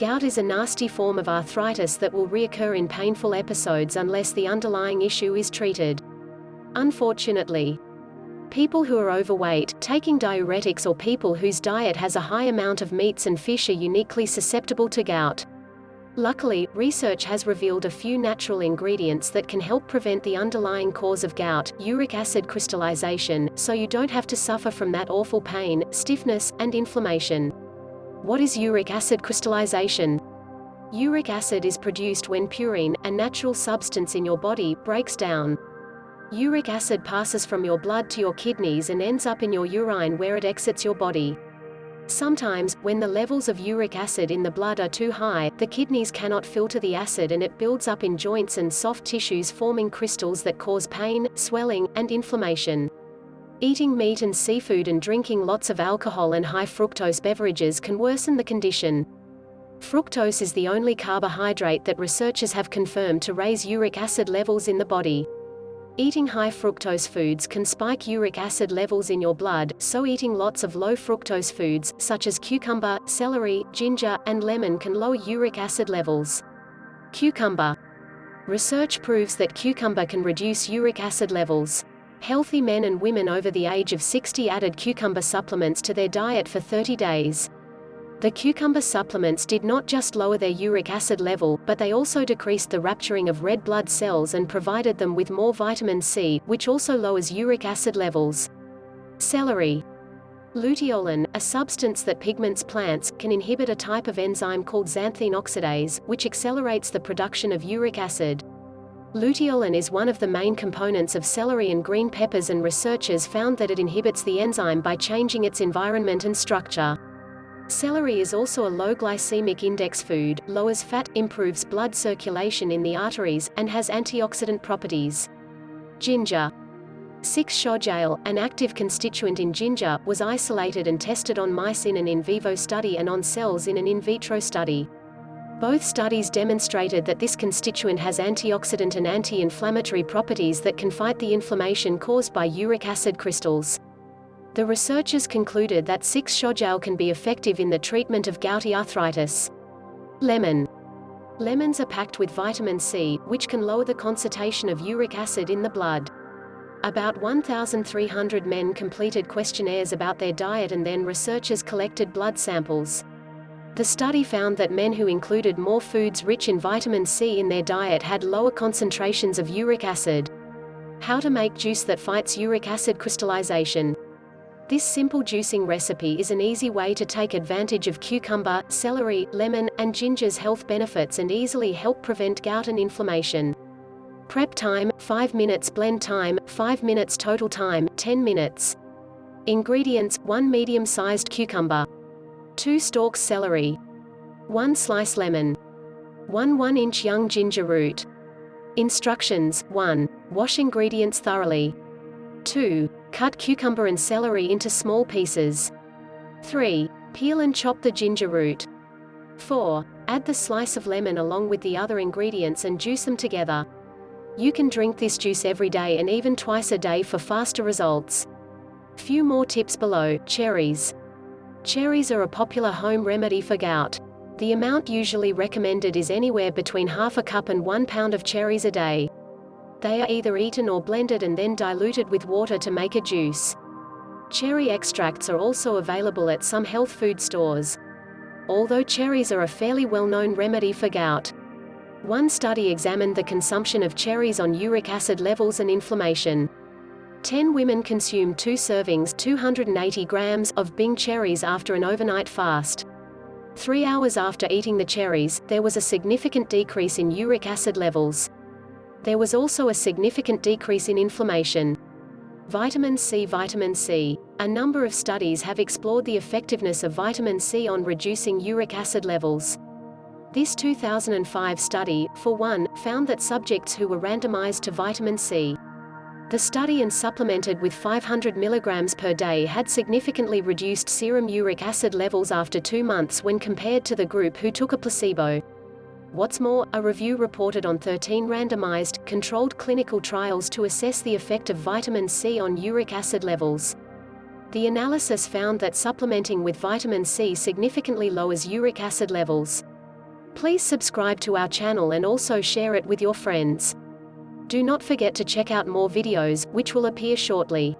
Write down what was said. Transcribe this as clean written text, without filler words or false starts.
Gout is a nasty form of arthritis that will reoccur in painful episodes unless the underlying issue is treated. Unfortunately, people who are overweight, taking diuretics, or people whose diet has a high amount of meats and fish are uniquely susceptible to gout. Luckily, research has revealed a few natural ingredients that can help prevent the underlying cause of gout, uric acid crystallization, so you don't have to suffer from that awful pain, stiffness, and inflammation. What is uric acid crystallization? Uric acid is produced when purine, a natural substance in your body, breaks down. Uric acid passes from your blood to your kidneys and ends up in your urine where it exits your body. Sometimes, when the levels of uric acid in the blood are too high, the kidneys cannot filter the acid and it builds up in joints and soft tissues, forming crystals that cause pain, swelling, and inflammation. Eating meat and seafood and drinking lots of alcohol and high fructose beverages can worsen the condition. Fructose is the only carbohydrate that researchers have confirmed to raise uric acid levels in the body. Eating high fructose foods can spike uric acid levels in your blood, so eating lots of low fructose foods, such as cucumber, celery, ginger, and lemon can lower uric acid levels. Cucumber. Research proves that cucumber can reduce uric acid levels. Healthy men and women over the age of 60 added cucumber supplements to their diet for 30 days. The cucumber supplements did not just lower their uric acid level, but they also decreased the rupturing of red blood cells and provided them with more vitamin C, which also lowers uric acid levels. Celery. Luteolin, a substance that pigments plants, can inhibit a type of enzyme called xanthine oxidase, which accelerates the production of uric acid. Luteolin is one of the main components of celery and green peppers, and researchers found that it inhibits the enzyme by changing its environment and structure. Celery is also a low glycemic index food, lowers fat, improves blood circulation in the arteries, and has antioxidant properties. Ginger. 6-Shojale, an active constituent in ginger, was isolated and tested on mice in an in vivo study and on cells in an in vitro study. Both studies demonstrated that this constituent has antioxidant and anti-inflammatory properties that can fight the inflammation caused by uric acid crystals. The researchers concluded that 6-Shojale can be effective in the treatment of gouty arthritis. Lemon. Lemons are packed with vitamin C, which can lower the concentration of uric acid in the blood. About 1,300 men completed questionnaires about their diet, and then researchers collected blood samples. The study found that men who included more foods rich in vitamin C in their diet had lower concentrations of uric acid. How to make juice that fights uric acid crystallization. This simple juicing recipe is an easy way to take advantage of cucumber, celery, lemon, and ginger's health benefits and easily help prevent gout and inflammation. Prep time, 5 minutes. Blend time, 5 minutes. Total time, 10 minutes. Ingredients: 1 medium-sized cucumber, 2 stalks celery, 1 slice lemon, 1 1-inch young ginger root. Instructions: 1. Wash ingredients thoroughly. 2. Cut cucumber and celery into small pieces. 3. Peel and chop the ginger root. 4. Add the slice of lemon along with the other ingredients and juice them together. You can drink this juice every day and even twice a day for faster results. Few more tips below. Cherries. Cherries are a popular home remedy for gout. The amount usually recommended is anywhere between half a cup and 1 pound of cherries a day. They are either eaten or blended and then diluted with water to make a juice. Cherry extracts are also available at some health food stores. Although cherries are a fairly well-known remedy for gout, one study examined the consumption of cherries on uric acid levels and inflammation. 10 women consumed 2 servings, 280 grams, of Bing cherries after an overnight fast. 3 hours after eating the cherries, there was a significant decrease in uric acid levels. There was also a significant decrease in inflammation. Vitamin C. Vitamin C. A number of studies have explored the effectiveness of vitamin C on reducing uric acid levels. This 2005 study, for one, found that subjects who were randomized to vitamin C, the study and supplemented with 500 mg per day had significantly reduced serum uric acid levels after 2 months when compared to the group who took a placebo. What's more, a review reported on 13 randomized, controlled clinical trials to assess the effect of vitamin C on uric acid levels. The analysis found that supplementing with vitamin C significantly lowers uric acid levels. Please subscribe to our channel and also share it with your friends. Do not forget to check out more videos, which will appear shortly.